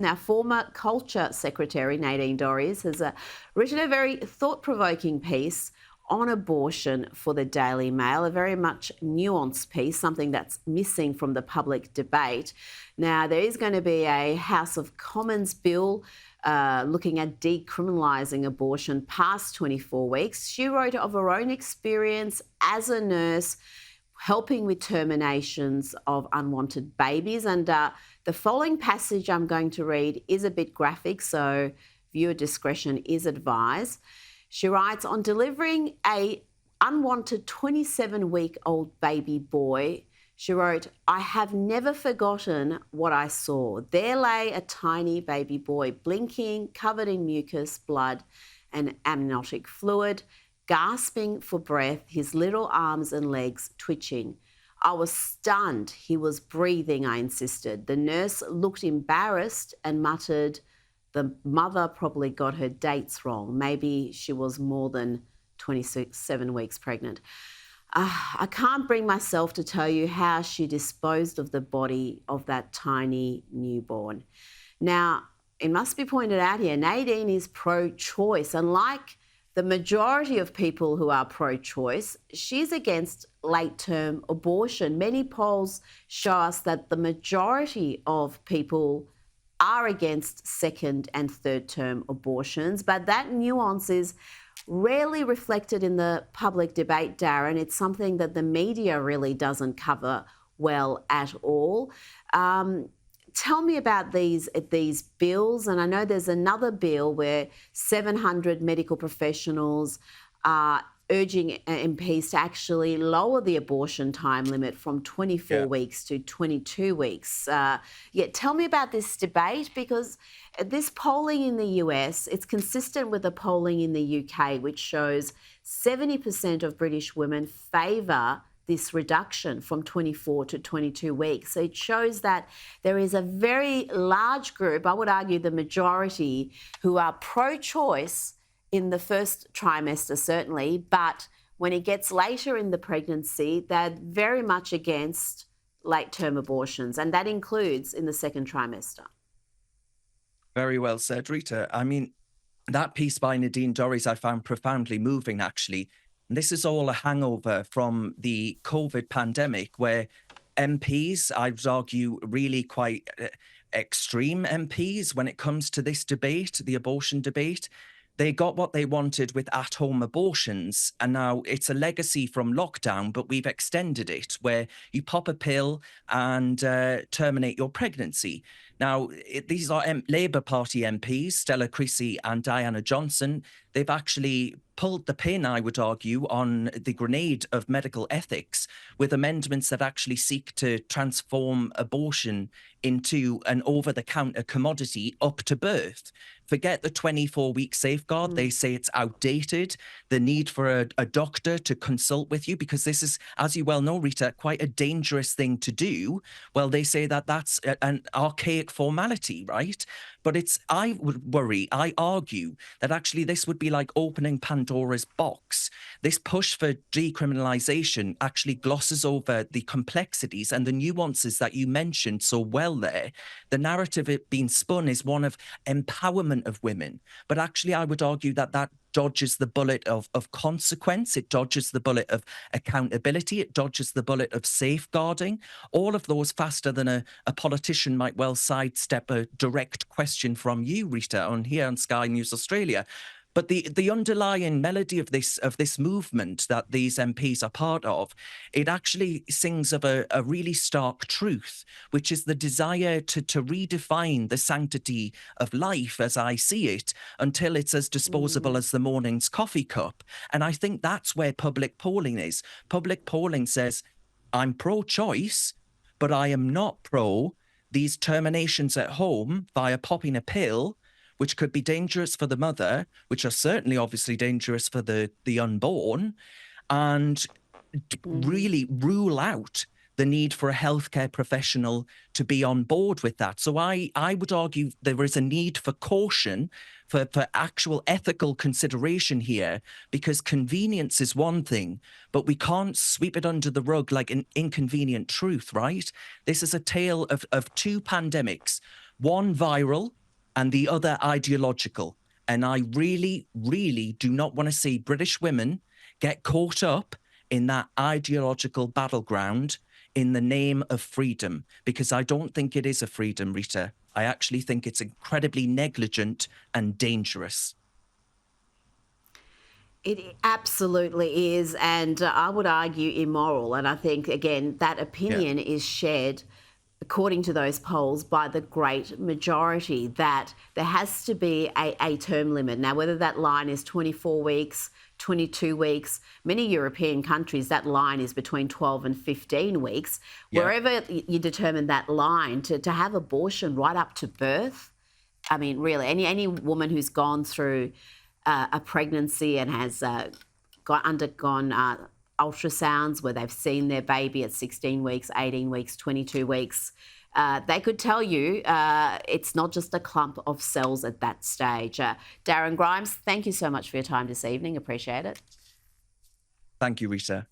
Now, former Culture Secretary Nadine Dorries has written a very thought-provoking piece on abortion for the Daily Mail, a very much nuanced piece, something that's missing from the public debate. Now, there is going to be a House of Commons bill looking at decriminalising abortion past 24 weeks. She wrote of her own experience as a nurse helping with terminations of unwanted babies. And the following passage I'm going to read is a bit graphic, so viewer discretion is advised. She writes, on delivering a unwanted 27-week-old baby boy, she wrote, I have never forgotten what I saw. There lay a tiny baby boy, blinking, covered in mucus, blood and amniotic fluid, gasping for breath, his little arms and legs twitching. I was stunned. He was breathing, I insisted. The nurse looked embarrassed and muttered, the mother probably got her dates wrong. Maybe she was more than 27 weeks pregnant. I can't bring myself to tell you how she disposed of the body of that tiny newborn. Now, it must be pointed out here, Nadine is pro-choice. Unlike the majority of people who are pro-choice, she's against late-term abortion. Many polls show us that the majority of people are against second and third-term abortions, but that nuance is rarely reflected in the public debate, Darren. It's something that the media really doesn't cover well at all. Tell me about these bills, and I know there's another bill where 700 medical professionals are urging MPs to actually lower the abortion time limit from 24 weeks to 22 weeks. Tell me about this debate, because this polling in the US, it's consistent with the polling in the UK, which shows 70% of British women favour this reduction from 24 to 22 weeks. So it shows that there is a very large group, I would argue the majority, who are pro-choice in the first trimester, certainly, but when it gets later in the pregnancy, they're very much against late-term abortions, and that includes in the second trimester. Very well said, Rita. I mean, that piece by Nadine Dorries I found profoundly moving, actually. And this is all a hangover from the COVID pandemic, where MPs, I would argue, really quite extreme MPs when it comes to this debate, the abortion debate, they got what they wanted with at-home abortions, and now it's a legacy from lockdown, but we've extended it, where you pop a pill and terminate your pregnancy. Now, these are Labour Party MPs, Stella Creasy and Diana Johnson. They've actually pulled the pin, I would argue, on the grenade of medical ethics with amendments that actually seek to transform abortion into an over-the-counter commodity up to birth. Forget the 24-week safeguard. They say it's outdated. The need for a doctor to consult with you, because this is, as you well know, Rita, quite a dangerous thing to do. Well, they say that that's an archaic formality, right? But I would worry, I argue that actually this would be like opening Pandora's box. This push for decriminalisation actually glosses over the complexities and the nuances that you mentioned so well there. The narrative it being spun is one of empowerment of women. But actually, I would argue that that dodges the bullet of consequence. It dodges the bullet of accountability. It dodges the bullet of safeguarding. All of those faster than a politician might well sidestep a direct question from you, Rita, on here on Sky News Australia. But the underlying melody of this movement that these MPs are part of, it actually sings of a really stark truth, which is the desire to redefine the sanctity of life as I see it until it's as disposable as the morning's coffee cup. And I think that's where public polling is. Public polling says, I'm pro-choice, but I am not pro these terminations at home via popping a pill, which could be dangerous for the mother, which are certainly obviously dangerous for the unborn, and really rule out the need for a healthcare professional to be on board with that. So I would argue there is a need for caution, for actual ethical consideration here, because convenience is one thing, but we can't sweep it under the rug like an inconvenient truth, right? This is a tale of two pandemics, one viral and the other ideological. And I really, really do not want to see British women get caught up in that ideological battleground in the name of freedom, because I don't think it is a freedom, Rita. I actually think it's incredibly negligent and dangerous. It absolutely is, and I would argue immoral. And I think, again, that Yeah. opinion is shared, according to those polls, by the great majority that there has to be a term limit. Now, whether that line is 24 weeks, 22 weeks, many European countries, that line is between 12 and 15 weeks. Yeah. Wherever you determine that line, to have abortion right up to birth, I mean, really, any woman who's gone through a pregnancy and has undergone ultrasounds where they've seen their baby at 16 weeks, 18 weeks, 22 weeks, they could tell you it's not just a clump of cells at that stage. Darren Grimes, thank you so much for your time this evening. Appreciate it. Thank you, Rita.